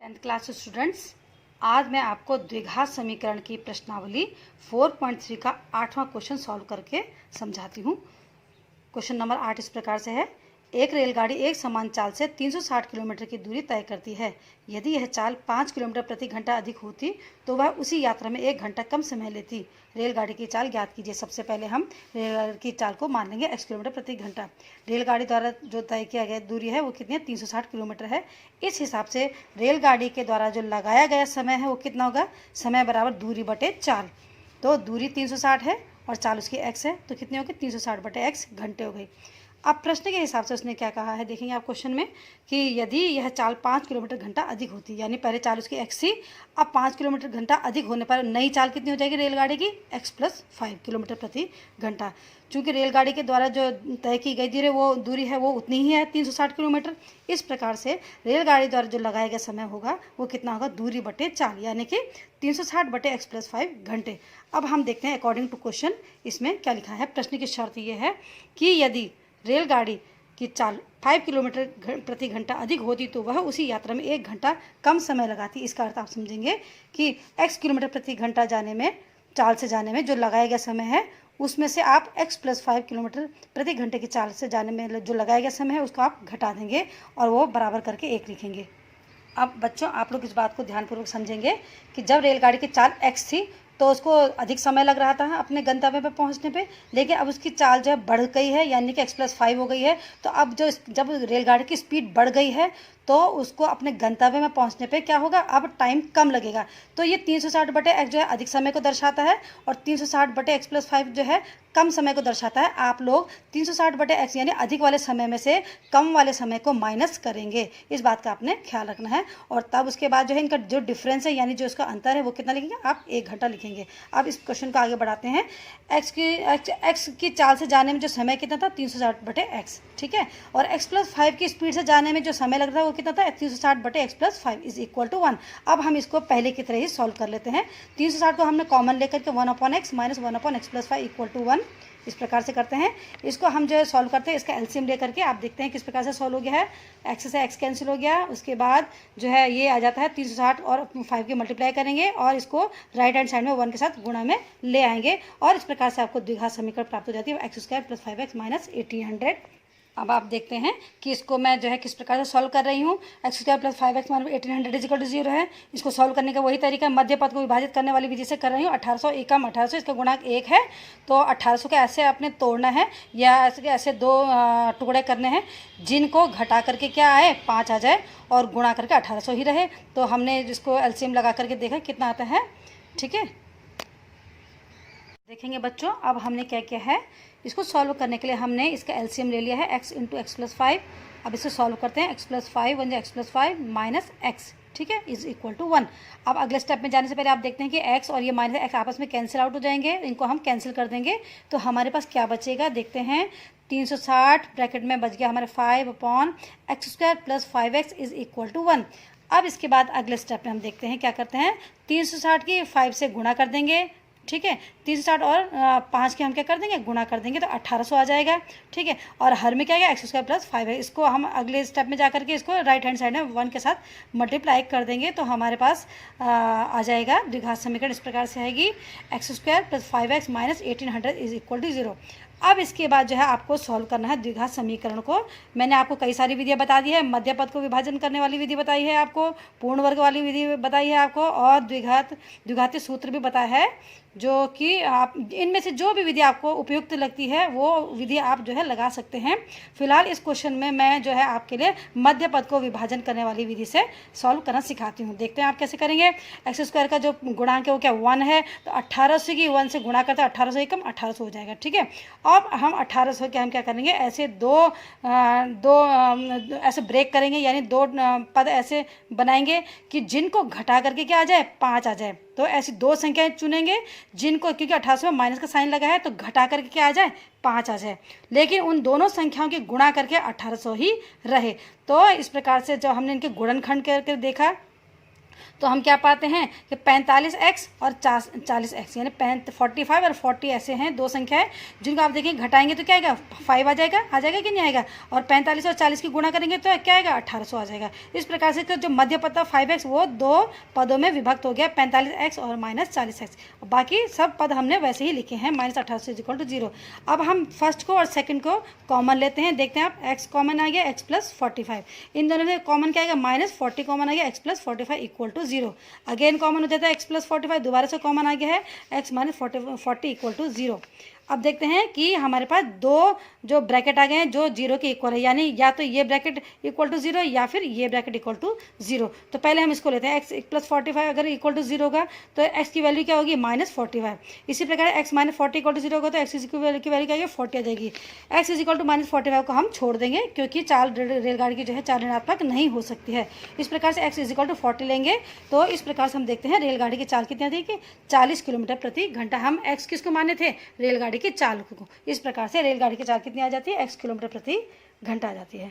10th class students, आज मैं आपको द्विघात समीकरण की प्रश्नावली 4.3 का 8वां क्वेश्चन सॉल्व करके समझाती हूँ। क्वेश्चन नंबर 8 इस प्रकार से है। एक रेलगाड़ी एक समान चाल से 360 किलोमीटर की दूरी तय करती है। यदि यह चाल 5 किलोमीटर प्रति घंटा अधिक होती तो वह उसी यात्रा में 1 घंटा कम समय लेती। रेलगाड़ी की चाल ज्ञात कीजिए। सबसे पहले हम रेलगाड़ी की चाल को मान लेंगे x किलोमीटर प्रति घंटा। रेलगाड़ी द्वारा जो तय किया गया दूरी है वो कितनी है? 360 किलोमीटर है। इस हिसाब से रेलगाड़ी के द्वारा जो लगाया गया समय है वो कितना होगा? समय बराबर दूरी बटे चाल। तो दूरी 360 है और चाल उसकी x है, तो कितनी होगी? 360 बटे x घंटे हो गई। अब प्रश्न के हिसाब से उसने क्या कहा है देखेंगे आप क्वेश्चन में कि यदि यह चाल 5 किलोमीटर घंटा अधिक होती, यानी पहले चाल उसकी x थी, अब 5 किलोमीटर घंटा अधिक होने पर नई चाल कितनी हो जाएगी रेलगाड़ी की? x + 5 किलोमीटर प्रति घंटा। चूँकि रेलगाड़ी के द्वारा जो तय की गई दूरी है वो उतनी ही है 360 किलोमीटर। इस प्रकार से रेलगाड़ी द्वारा जो लगाया गया समय होगा वो कितना होगा? दूरी बटे चाल, यानी कि 360 बटे x + 5 घंटे। अब हम देखते हैं अकॉर्डिंग टू क्वेश्चन इसमें क्या लिखा है। प्रश्न की शर्त ये है कि यदि रेलगाड़ी की चाल 5 किलोमीटर प्रति घंटा अधिक होती तो वह उसी यात्रा में 1 घंटा कम समय लगाती। इसका अर्थ आप समझेंगे कि x किलोमीटर प्रति घंटा जाने में, चाल से जाने में जो लगाया गया समय है उसमें से आप x + 5 किलोमीटर प्रति घंटे की चाल से जाने में जो लगाया गया समय है उसको आप घटा देंगे और वो बराबर करके 1 लिखेंगे। अब बच्चों आप लोग इस बात को ध्यानपूर्वक समझेंगे कि जब रेलगाड़ी की चाल x थी तो उसको अधिक समय लग रहा था अपने गंतव्य पे पहुंचने पे, लेकिन अब उसकी चाल जो है बढ़ गई है, यानी कि x + 5 हो गई है। तो अब जब रेलगाड़ी की स्पीड बढ़ गई है तो उसको अपने गंतव्य में पहुंचने पे क्या होगा? अब टाइम कम लगेगा। तो ये 360 बटे x जो है अधिक समय को दर्शाता है और 360 बटे x + 5 जो है कम समय को दर्शाता है। आप लोग 360 बटे x यानी अधिक वाले समय में से कम वाले समय को माइनस करेंगे, इस बात का आपने ख्याल रखना है। और तब उसके बाद जो है इनका जो डिफरेंस है यानी जो इसका अंतर है वो कितना लिखेंगे? आप 1 घंटा लिखेंगे। अब इस क्वेश्चन को आगे बढ़ाते हैं। x की चाल से जाने में जो समय कितना था? 360 बटे x, ठीक है। और x + 5 की स्पीड से जाने में जो समय लग रहा है वो कितना था? 360 बटे x + 5 = 1। अब हम इसको पहले की तरह ही सॉल्व कर लेते हैं। 360 को हमने कॉमन लेकर के 1/x - 1/x + 5 = 1 इस प्रकार से करते हैं। इसको हम जो है सॉल्व करते हैं, इसका एलसीएम लेकर के आप देखते हैं किस प्रकार से सॉल्व हो गया है। x से x कैंसिल हो गया, उसके बाद जो है ये आ जाता है 360 और 5 की मल्टीप्लाई करेंगे और इसको राइट हैंड साइड में 1 के साथ गुणा में ले आएंगे और इस प्रकार से आपको द्विघात समीकरण प्राप्त हो जाती है x² + 5x - 1800। अब आप देखते हैं कि इसको मैं जो है किस प्रकार से सॉल्व कर रही हूँ। x² + 5x - 1800 = 0 है। इसको सॉल्व करने का वही तरीका मध्य पद को विभाजित करने वाली विधि से कर रही हूँ। 1800 एकम 1800, इसका गुणांक 1 है, तो 1800 को ऐसे आपने तोड़ना है या ऐसे दो टुकड़े करने हैं जिनको घटा करके क्या आए? 5 आ जाए और गुणा करके 1800 ही रहे। तो हमने जिसको एलसीएम लगा करके देखा कितना आता है, ठीक है। देखेंगे बच्चों, अब हमने क्या किया है, इसको सॉल्व करने के लिए हमने इसका एलसीएम ले लिया है x × x + 5। अब इसे सॉल्व करते हैं। x + 5 = x + 5 - x, ठीक है, = 1। अब अगले स्टेप में जाने से पहले आप देखते हैं कि x और ये -x आपस में कैंसिल आउट हो जाएंगे, इनको हम कैंसिल कर देंगे। तो हमारे पास क्या बचेगा देखते हैं। 360 ब्रैकेट में बच गया हमारे 5/x² + 5x = 1। अब इसके बाद अगले स्टेप में हम देखते हैं क्या करते हैं। 360 की 5 से गुणा कर देंगे, ठीक है। 360 और 5 के हम क्या कर देंगे? गुणा कर देंगे, तो 1800 आ जाएगा, ठीक है। और हर में क्या है? x² + 5 है। इसको हम अगले स्टेप में जा करके इसको राइट हैंड साइड में 1 के साथ मल्टीप्लाई कर देंगे तो हमारे पास आ जाएगा द्विघात समीकरण इस प्रकार से आएगी x² + 5x - 1800 = 0। अब इसके बाद जो है आपको सॉल्व करना है द्विघात समीकरण को। मैंने आपको कई सारी विधियां बता दी है। मध्य पद को विभाजन करने वाली विधि बताई है आपको, पूर्ण वर्ग वाली विधि बताई है आपको और द्विघाती सूत्र भी बताया है, जो कि आप इनमें से जो भी विधि आपको उपयुक्त लगती है वो विधि आप जो है लगा सकते हैं। फिलहाल इस क्वेश्चन में मैं जो है आपके लिए मध्य पद को विभाजन करने वाली विधि से सॉल्व करना सिखाती हूँ। देखते हैं आप कैसे करेंगे। x² का जो गुणांक है वो क्या? 1 है, तो 1800 की 1 से गुणा करते हैं, 1800 एकम 1800 हो जाएगा, ठीक है। अब हम 1800 के हम क्या करेंगे? ऐसे दो ऐसे ब्रेक करेंगे, यानी 2 पद ऐसे बनाएंगे कि जिनको घटा करके क्या आ जाए? 5 आ जाए। तो ऐसी 2 संख्याएं चुनेंगे जिनको, क्योंकि 1800 में माइनस का साइन लगा है तो घटा करके क्या आ जाए? 5 आ जाए, लेकिन उन दोनों संख्याओं के गुणा करके 1800 ही रहे। तो इस प्रकार से जब हमने इनके गुणनखंड करके देखा तो हम क्या पाते हैं कि 45x और 40x यानी 45 और 40 ऐसे हैं दो संख्या है जिनको आप देखें घटाएंगे तो क्या आएगा 5 आ जाएगा कि नहीं आएगा, और 45 और 40 की गुणा करेंगे तो क्या आएगा 1800 आ जाएगा। इस प्रकार से जो मध्य पद 5x वो दो पदों में विभक्त हो गया, 45x और -40x। बाकी सब पद हमने वैसे ही लिखे हैं, -1800 = 0। अब हम फर्स्ट को और सेकंड को कॉमन लेते हैं, देखते हैं आप x कॉमन आ गया x + 45, इन दोनों में कॉमन क्या आएगा -40 कॉमन आ गया x + 45 = 0। अगेन कॉमन हो जाता है x + 45, दोबारा से कॉमन आ गया है x - 40 = 0। अब देखते हैं कि हमारे पास दो जो ब्रैकेट आ गए हैं जो 0 के इक्वल है, यानी या तो ये ब्रैकेट = 0 या फिर ये ब्रैकेट = 0। तो पहले हम इसको लेते हैं x + 45 अगर = 0 होगा तो x की वैल्यू क्या होगी -45। इसी प्रकार x - 40 = 0 होगा तो x की वैल्यू क्या आएगी 40 आ जाएगी। x = -45 को हम छोड़ देंगे क्योंकि चाल रेलगाड़ी की जो है चाल ऋणात्मक नहीं हो सकती है। इस प्रकार से x = 40 लेंगे तो इस प्रकार से हम देखते हैं रेलगाड़ी की चाल कितनी आती है कि 40 किलोमीटर प्रति घंटा। हम x किसको माने थे रेलगाड़ी की चाल को। इस प्रकार से रेलगाड़ी की चाल कितनी आ जाती है x किलोमीटर प्रति घंटा आ जाती है।